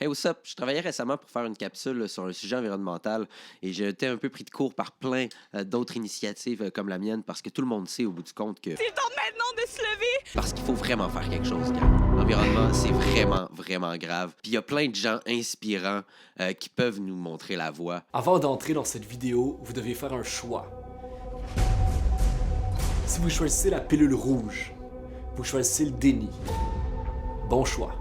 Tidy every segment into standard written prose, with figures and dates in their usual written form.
Hey, what's up? Je travaillais récemment pour faire une capsule sur un sujet environnemental et j'ai été un peu pris de court par plein d'autres initiatives comme la mienne parce que tout le monde sait au bout du compte que C'est le temps maintenant de se lever! parce qu'il faut vraiment faire quelque chose, gars. L'environnement, c'est vraiment, vraiment grave. Puis il y a plein de gens inspirants qui peuvent nous montrer la voie. Avant d'entrer dans cette vidéo, vous devez faire un choix. Si vous choisissez la pilule rouge, vous choisissez le déni. Bon choix.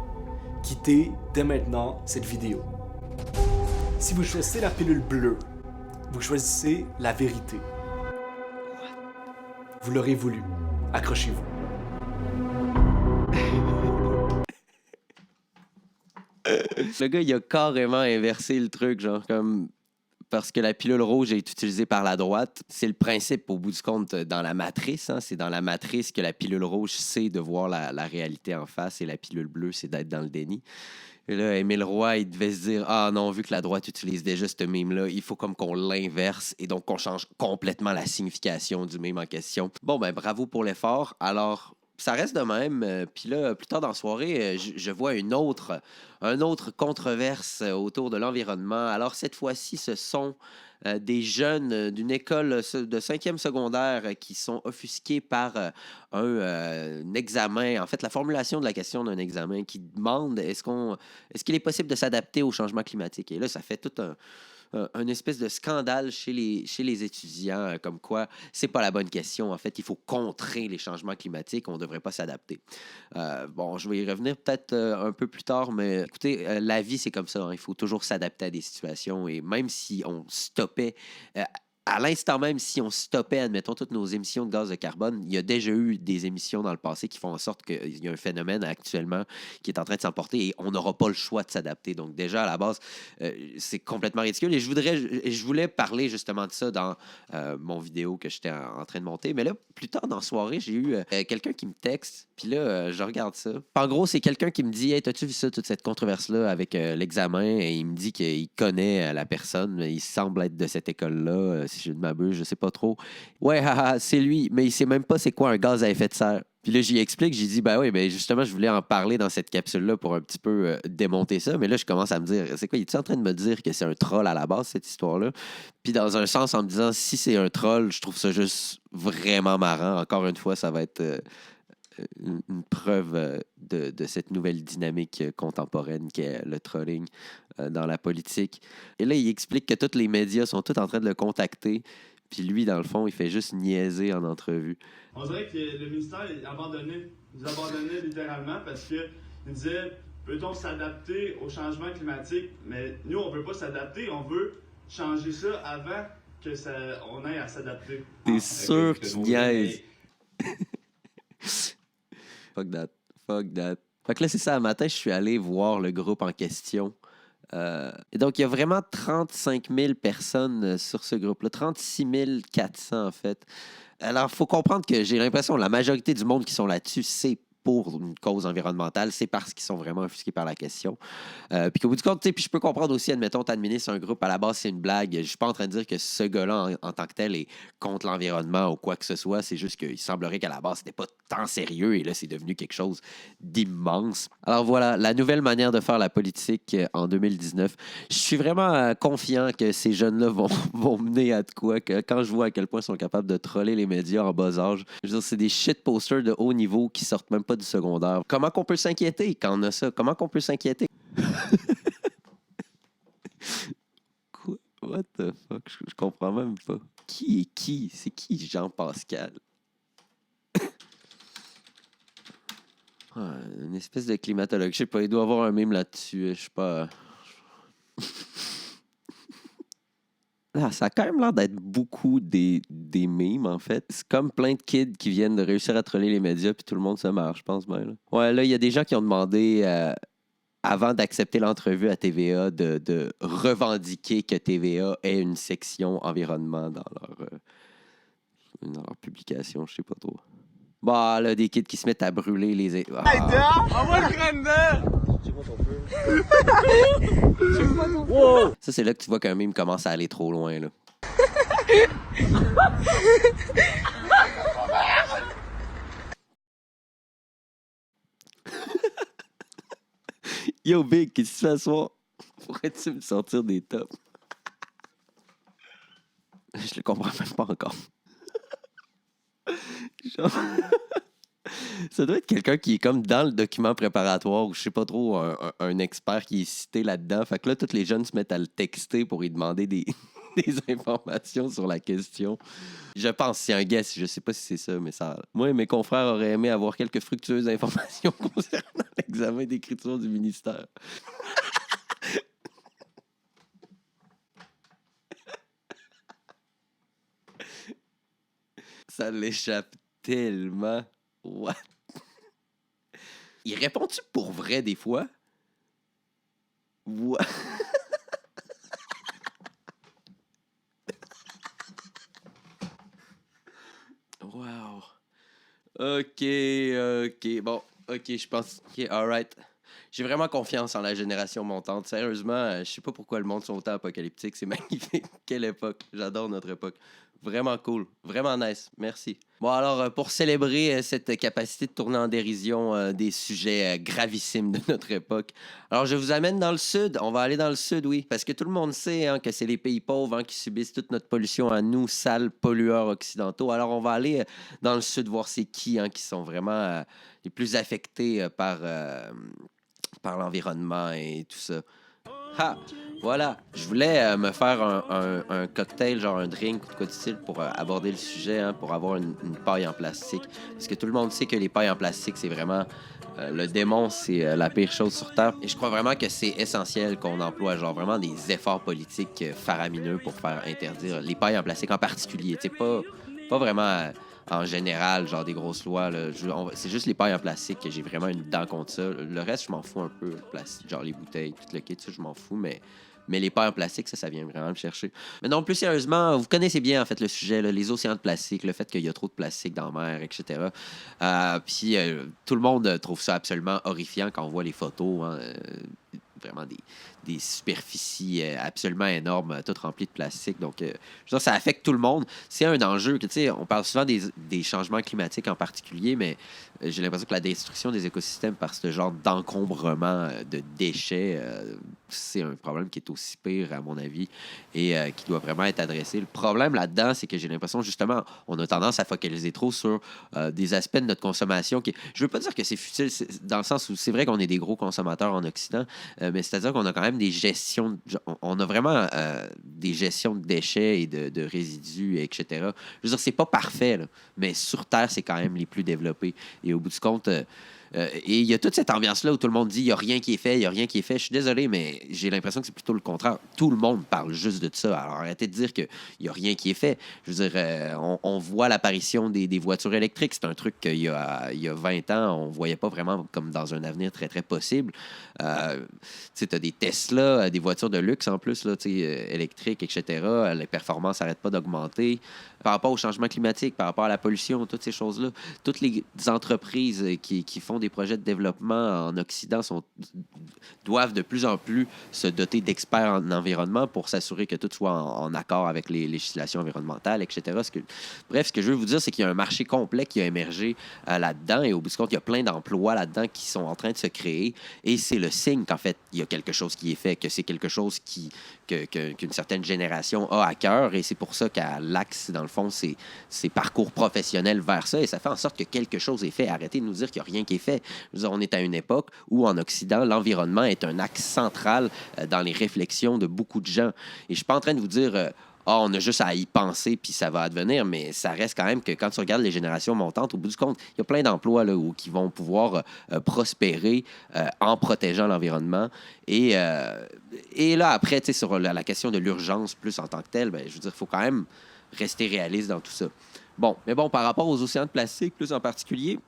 Quittez dès maintenant cette vidéo. Si vous choisissez la pilule bleue, vous choisissez la vérité. Vous l'aurez voulu. Accrochez-vous. Le gars, il a carrément inversé le truc, genre comme... Parce que la pilule rouge est utilisée par la droite. C'est le principe, au bout du compte, dans la matrice. Hein. C'est dans la matrice que la pilule rouge sait de voir la réalité en face et la pilule bleue, c'est d'être dans le déni. Et là, Émile Roy, il devait se dire « Ah non, vu que la droite utilise déjà ce meme-là, il faut comme qu'on l'inverse et donc qu'on change complètement la signification du meme en question. » Bon, ben bravo pour l'effort. Alors... Ça reste de même. Puis là, plus tard dans la soirée, je vois une autre controverse autour de l'environnement. Alors, cette fois-ci, ce sont des jeunes d'une école de 5e secondaire qui sont offusqués par un examen. En fait, la formulation de la question d'un examen qui demande est-ce qu'il est possible de s'adapter au changement climatique? Et là, ça fait tout un espèce de scandale chez les étudiants, comme quoi c'est pas la bonne question. En fait, il faut contrer les changements climatiques. On ne devrait pas s'adapter. Bon, je vais y revenir peut-être un peu plus tard, mais écoutez, la vie, c'est comme ça. Hein. Il faut toujours s'adapter à des situations. Et même si on stoppait... à l'instant même, si on stoppait, admettons, toutes nos émissions de gaz de carbone, il y a déjà eu des émissions dans le passé qui font en sorte qu'il y a un phénomène actuellement qui est en train de s'emporter et on n'aura pas le choix de s'adapter. Donc déjà, à la base, c'est complètement ridicule. Et je voulais parler justement de ça dans mon vidéo que j'étais en train de monter. Mais là, plus tard dans la soirée, j'ai eu quelqu'un qui me texte. Puis là, je regarde ça. En gros, c'est quelqu'un qui me dit « Hey, t'as-tu vu ça, toute cette controverse-là avec l'examen? » Et il me dit qu'il connaît la personne. Il semble être de cette école-là. Si je ne m'abuse, je sais pas trop. Ouais, haha, c'est lui, mais il sait même pas c'est quoi un gaz à effet de serre. Puis là, j'y explique, j'ai dit, ben oui, ben justement, je voulais en parler dans cette capsule-là pour un petit peu démonter ça. Mais là, je commence à me dire, c'est quoi, il est en train de me dire que c'est un troll à la base, cette histoire-là? Puis dans un sens, en me disant, si c'est un troll, je trouve ça juste vraiment marrant. Encore une fois, ça va être une preuve de cette nouvelle dynamique contemporaine qu'est le trolling dans la politique. Et là, il explique que tous les médias sont tous en train de le contacter. Puis lui, dans le fond, il fait juste niaiser en entrevue. On dirait que le ministère nous abandonnait littéralement parce qu'il disait peut-on s'adapter au changement climatique? Mais nous, on ne veut pas s'adapter, on veut changer ça avant qu'on ait à s'adapter. T'es sûr qu'il niaise? Fuck that. Fuck that. Fait que là, c'est ça, un matin, je suis allé voir le groupe en question. Et donc, il y a vraiment 35 000 personnes sur ce groupe-là. 36 400, en fait. Alors, il faut comprendre que j'ai l'impression que la majorité du monde qui sont là-dessus, c'est pour une cause environnementale, c'est parce qu'ils sont vraiment offusqués par la question. Puis qu'au bout du compte, tu sais, puis je peux comprendre aussi, admettons, t'administres un groupe, à la base, c'est une blague. Je suis pas en train de dire que ce gars-là, en tant que tel, est contre l'environnement ou quoi que ce soit. C'est juste qu'il semblerait qu'à la base, c'était pas tant sérieux et là, c'est devenu quelque chose d'immense. Alors voilà, la nouvelle manière de faire la politique en 2019. Je suis vraiment confiant que ces jeunes-là vont mener à de quoi, que quand je vois à quel point ils sont capables de troller les médias en bas âge. Je veux dire, c'est des shit posters de haut niveau qui sortent même pas du secondaire. Comment qu'on peut s'inquiéter quand on a ça? Comment qu'on peut s'inquiéter? Quoi? What the fuck? Je comprends même pas. Qui est qui? C'est qui Jean-Pascal? Une espèce de climatologue. Je sais pas, il doit avoir un mème là-dessus. Je sais pas. Ah, ça a quand même l'air d'être beaucoup des mèmes, en fait. C'est comme plein de kids qui viennent de réussir à troller les médias, puis tout le monde se marre, je pense bien. Là. Ouais, là, il y a des gens qui ont demandé, avant d'accepter l'entrevue à TVA, de revendiquer que TVA ait une section environnement dans leur publication, je sais pas trop. Bah, là, des kids qui se mettent à brûler les... Hey, dehors! Envoie le grain dedans! C'est quoi ton feu? Wow! Ça, c'est là que tu vois qu'un meme commence à aller trop loin, là. Yo, Big, qu'est-ce que tu fais ce soir? Pourrais-tu me sortir des tops? Je le comprends même pas encore. Genre... Ça doit être quelqu'un qui est comme dans le document préparatoire ou je sais pas trop, un expert qui est cité là-dedans. Fait que là, tous les jeunes se mettent à le texter pour lui demander des, des informations sur la question. Je pense, c'est un guess, je sais pas si c'est ça, mais ça... Moi et mes confrères auraient aimé avoir quelques fructueuses informations concernant l'examen d'écriture du ministère. Ça l'échappe tellement. What? Il répond-tu pour vrai des fois? What? Wow. OK. Bon, OK, je pense... OK, all right. J'ai vraiment confiance en la génération montante. Sérieusement, je sais pas pourquoi le monde sont autant apocalyptique. C'est magnifique. Quelle époque. J'adore notre époque. Vraiment cool. Vraiment nice. Merci. Bon, alors, pour célébrer cette capacité de tourner en dérision des sujets gravissimes de notre époque, alors je vous amène dans le sud. On va aller dans le sud, oui. Parce que tout le monde sait que c'est les pays pauvres qui subissent toute notre pollution à nous, sales pollueurs occidentaux. Alors, on va aller dans le sud voir c'est qui sont vraiment les plus affectés par l'environnement et tout ça. Ha! Voilà, je voulais me faire un cocktail, genre un drink ou de quoi de style pour aborder le sujet, pour avoir une paille en plastique. Parce que tout le monde sait que les pailles en plastique, c'est vraiment le démon, c'est la pire chose sur Terre. Et je crois vraiment que c'est essentiel qu'on emploie genre vraiment des efforts politiques faramineux pour faire interdire les pailles en plastique en particulier. Tu sais, pas vraiment... en général, genre des grosses lois. Là, c'est juste les pailles en plastique que j'ai vraiment une dent contre ça. Le reste, je m'en fous un peu. Le plastique, genre les bouteilles, tout le kit, ça, je m'en fous. Mais les pailles en plastique, ça vient vraiment me chercher. Mais non, plus sérieusement, vous connaissez bien en fait le sujet, là, les océans de plastique, le fait qu'il y a trop de plastique dans la mer, etc. Puis tout le monde trouve ça absolument horrifiant quand on voit les photos. Vraiment des superficies absolument énormes, toutes remplies de plastique. Donc, je veux dire, ça affecte tout le monde. C'est un enjeu que, tu sais, on parle souvent des changements climatiques en particulier, mais j'ai l'impression que la destruction des écosystèmes par ce genre d'encombrement de déchets, c'est un problème qui est aussi pire, à mon avis, et qui doit vraiment être adressé. Le problème là-dedans, c'est que j'ai l'impression, justement, on a tendance à focaliser trop sur des aspects de notre consommation qui... Je veux pas dire que c'est futile, dans le sens où c'est vrai qu'on est des gros consommateurs en Occident, mais c'est-à-dire qu'on a quand même des gestions... On a vraiment des gestions de déchets et de résidus, etc. Je veux dire, c'est pas parfait, là, mais sur Terre, c'est quand même les plus développés. Et au bout du compte... et il y a toute cette ambiance-là où tout le monde dit il n'y a rien qui est fait, il n'y a rien qui est fait. Je suis désolé, mais j'ai l'impression que c'est plutôt le contraire. Tout le monde parle juste de ça. Alors arrêtez de dire qu'il n'y a rien qui est fait. Je veux dire, on voit l'apparition des voitures électriques. C'est un truc qu'il y a 20 ans, on ne voyait pas vraiment comme dans un avenir très, très possible. Tu sais, tu as des Tesla, des voitures de luxe en plus, là, électriques, etc. Les performances n'arrêtent pas d'augmenter. Par rapport au changement climatique, par rapport à la pollution, toutes ces choses-là, toutes les entreprises qui font des projets de développement en Occident doivent de plus en plus se doter d'experts en environnement pour s'assurer que tout soit en accord avec les législations environnementales, etc. Bref, ce que je veux vous dire, c'est qu'il y a un marché complet qui a émergé là-dedans et au bout du compte, il y a plein d'emplois là-dedans qui sont en train de se créer et c'est le signe qu'en fait, il y a quelque chose qui est fait, que c'est quelque chose qu'une certaine génération a à cœur et c'est pour ça qu'à l'axe, dans le fond, c'est parcours professionnel vers ça et ça fait en sorte que quelque chose est fait. Arrêtez de nous dire qu'il n'y a rien qui est fait. Je veux dire, on est à une époque où en Occident, l'environnement est un axe central dans les réflexions de beaucoup de gens. Et je ne suis pas en train de vous dire... on a juste à y penser, puis ça va advenir, mais ça reste quand même que quand tu regardes les générations montantes, au bout du compte, il y a plein d'emplois là, qui vont pouvoir prospérer en protégeant l'environnement. Et là, après, sur la question de l'urgence plus en tant que telle, je veux dire, il faut quand même rester réaliste dans tout ça. Bon, par rapport aux océans de plastique, plus en particulier,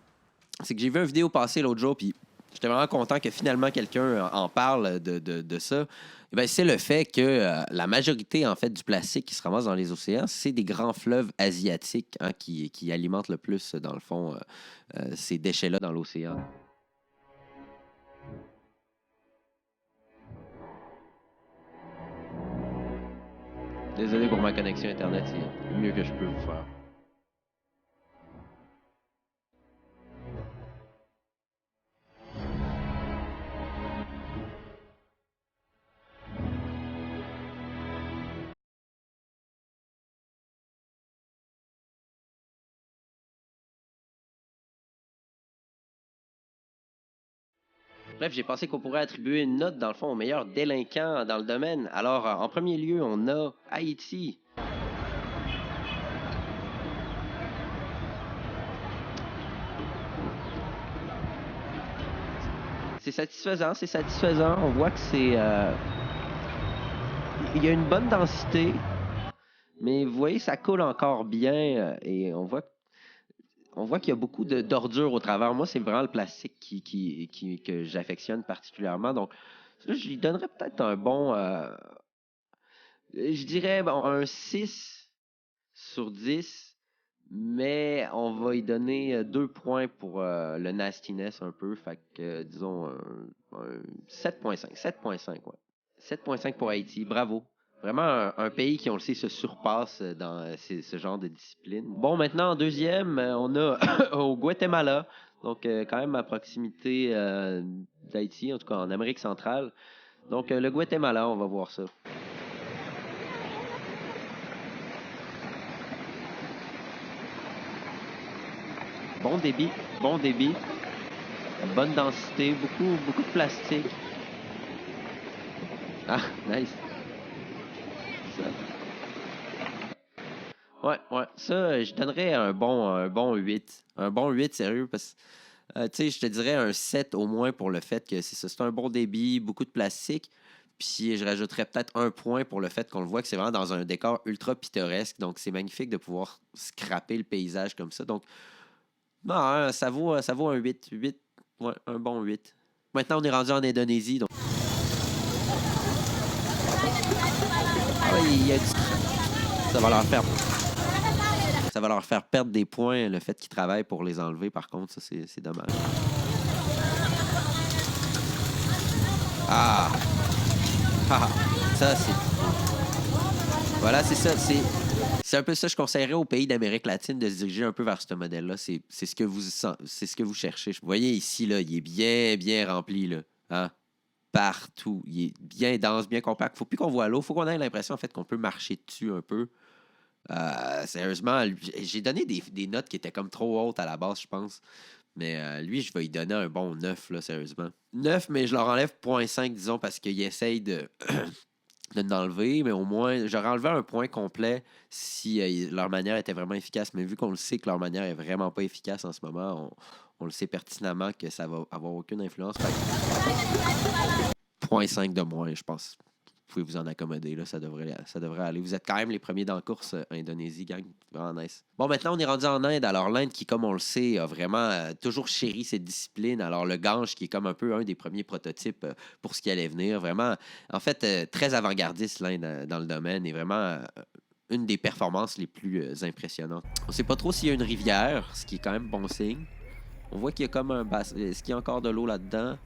c'est que j'ai vu une vidéo passer l'autre jour, puis j'étais vraiment content que finalement quelqu'un en parle de ça. C'est le fait que la majorité, en fait, du plastique qui se ramasse dans les océans, c'est des grands fleuves asiatiques qui alimentent le plus, dans le fond, ces déchets-là dans l'océan. Désolé pour ma connexion Internet, c'est le mieux que je peux vous faire. Bref, j'ai pensé qu'on pourrait attribuer une note, dans le fond, au meilleur délinquant dans le domaine. Alors, en premier lieu, on a Haïti. C'est satisfaisant, c'est satisfaisant. On voit que c'est... Il y a une bonne densité, mais vous voyez, ça coule encore bien et on voit qu'il y a beaucoup d'ordures au travers. Moi, c'est vraiment le plastique que j'affectionne particulièrement. Donc, là, je lui donnerais peut-être un bon... je dirais bon, un 6 sur 10, mais on va y donner 2 points pour le nastiness un peu. Fait que, disons, un 7.5. 7.5, ouais. 7.5 pour Haïti. Bravo. Vraiment un pays qui, on le sait, se surpasse dans ce genre de discipline. Bon, maintenant, en deuxième, on a au Guatemala. Donc, quand même à proximité d'Haïti, en tout cas en Amérique centrale. Donc, le Guatemala, on va voir ça. Bon débit, bonne densité, beaucoup de plastique. Ah, nice. Ça. Ouais, ça, je donnerais un bon 8. Un bon 8, sérieux, parce que, tu sais, je te dirais un 7 au moins pour le fait que c'est un bon débit, beaucoup de plastique. Puis je rajouterais peut-être un point pour le fait qu'on le voit que c'est vraiment dans un décor ultra pittoresque. Donc, c'est magnifique de pouvoir scraper le paysage comme ça. Donc, non, ça vaut un 8. Ouais, un bon 8. Maintenant, on est rendu en Indonésie. Donc... Ah, il y a ça va leur faire perdre des points, le fait qu'ils travaillent pour les enlever. Par contre, ça, c'est dommage. Ah! Ça, c'est... Voilà, c'est ça. C'est un peu ça que je conseillerais aux pays d'Amérique latine de se diriger un peu vers ce modèle-là. C'est ce que vous cherchez. Vous voyez ici, là, il est bien rempli, là. Hein? Partout. Il est bien dense, bien compact. Faut plus qu'on voit l'eau. Faut qu'on ait l'impression, en fait, qu'on peut marcher dessus un peu. Sérieusement, j'ai donné des notes qui étaient comme trop hautes à la base, je pense. Mais lui, je vais lui donner un bon 9, là, sérieusement. 9, mais je leur enlève 0.5, disons, parce qu'il essaye de l'enlever. Mais au moins, j'aurais enlevé un point complet si leur manière était vraiment efficace. Mais vu qu'on le sait que leur manière est vraiment pas efficace en ce moment, on le sait pertinemment que ça va avoir aucune influence. Fait que 0.5 de moins, je pense. Vous pouvez vous en accommoder, là, ça devrait aller. Vous êtes quand même les premiers dans la course Indonésie, gang. Vraiment nice. Bon, maintenant, on est rendu en Inde. Alors, l'Inde qui, comme on le sait, a vraiment toujours chéri cette discipline. Alors, le Gange, qui est comme un peu un des premiers prototypes pour ce qui allait venir. Vraiment, en fait, très avant-gardiste, l'Inde, dans le domaine. Et vraiment une des performances les plus impressionnantes. On ne sait pas trop s'il y a une rivière, ce qui est quand même bon signe. On voit qu'il y a comme un bassin. Est-ce qu'il y a encore de l'eau là-dedans?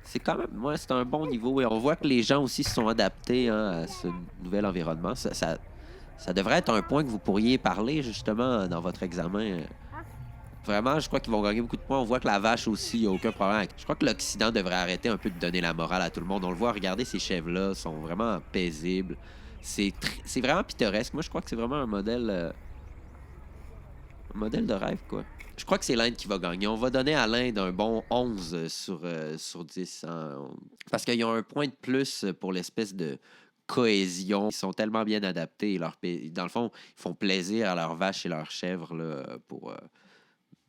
C'est quand même, ouais, c'est un bon niveau et on voit que les gens aussi se sont adaptés à ce nouvel environnement. Ça devrait être un point que vous pourriez parler justement dans votre examen. Vraiment, je crois qu'ils vont gagner beaucoup de points. On voit que la vache aussi, il n'y a aucun problème. Je crois que l'Occident devrait arrêter un peu de donner la morale à tout le monde. On le voit, regardez ces chèvres-là, sont vraiment paisibles. C'est vraiment pittoresque. Moi, je crois que c'est vraiment un modèle de rêve, quoi. Je crois que c'est l'Inde qui va gagner. On va donner à l'Inde un bon 11 sur 10. Hein. Parce qu'ils ont un point de plus pour l'espèce de cohésion. Ils sont tellement bien adaptés. Dans le fond, ils font plaisir à leurs vaches et leurs chèvres là, pour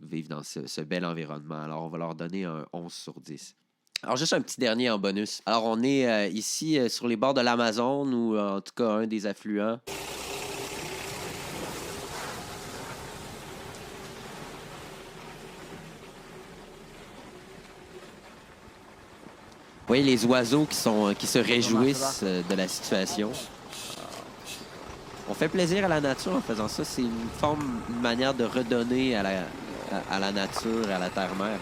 vivre dans ce bel environnement. Alors, on va leur donner un 11 sur 10. Alors, juste un petit dernier en bonus. Alors, on est ici sur les bords de l'Amazone, ou en tout cas un des affluents. Vous voyez les oiseaux qui se réjouissent de la situation. On fait plaisir à la nature en faisant ça. C'est une manière de redonner à la nature, à la terre-mère.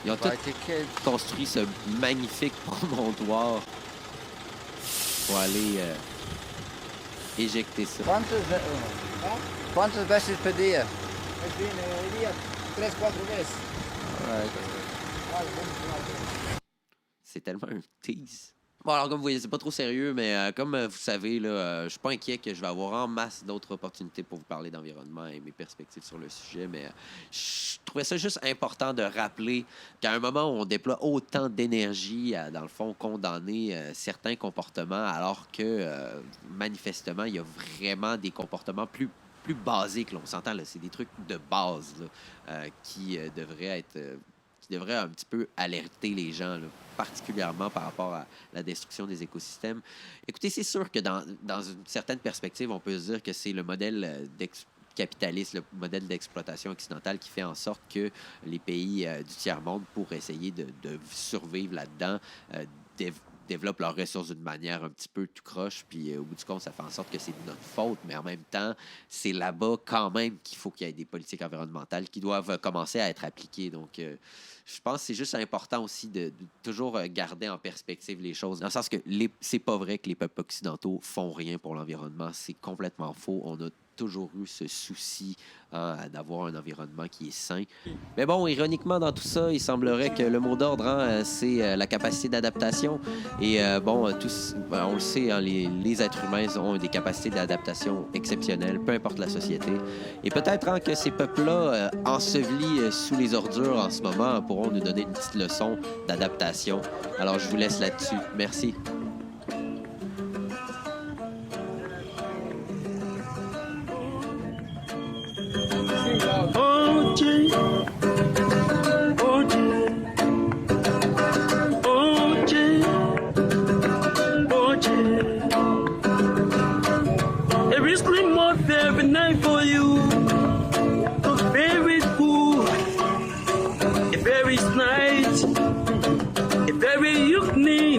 Ils ont tous construit ce magnifique promontoire pour aller éjecter ça. Quantos veces por dia? C'est tellement un tease. Bon, alors, comme vous voyez, c'est pas trop sérieux, mais comme vous savez, là, je suis pas inquiet que je vais avoir en masse d'autres opportunités pour vous parler d'environnement et mes perspectives sur le sujet, mais je trouvais ça juste important de rappeler qu'à un moment où on déploie autant d'énergie à, dans le fond, condamner certains comportements, alors que, manifestement, il y a vraiment des comportements plus basiques, là, on s'entend, là, c'est des trucs de base là, qui devraient être... qui devrait un petit peu alerter les gens, là, particulièrement par rapport à la destruction des écosystèmes. Écoutez, c'est sûr que dans une certaine perspective, on peut se dire que c'est le modèle capitaliste, le modèle d'exploitation occidentale qui fait en sorte que les pays du tiers-monde, pour essayer de survivre là-dedans, développent leurs ressources d'une manière un petit peu tout croche, puis au bout du compte, ça fait en sorte que c'est de notre faute, mais en même temps, c'est là-bas quand même qu'il faut qu'il y ait des politiques environnementales qui doivent commencer à être appliquées. Donc, je pense que c'est juste important aussi de toujours garder en perspective les choses, dans le sens que c'est pas vrai que les peuples occidentaux font rien pour l'environnement, c'est complètement faux. On a toujours eu ce souci d'avoir un environnement qui est sain. Mais bon, ironiquement, dans tout ça, il semblerait que le mot d'ordre, c'est la capacité d'adaptation. Et bon, on le sait, hein, les êtres humains ont des capacités d'adaptation exceptionnelles, peu importe la société. Et peut-être que ces peuples-là, ensevelis sous les ordures en ce moment, pourront nous donner une petite leçon d'adaptation. Alors, je vous laisse là-dessus. Merci. Every scream out every night for you. A very cool, a very night, a very unique.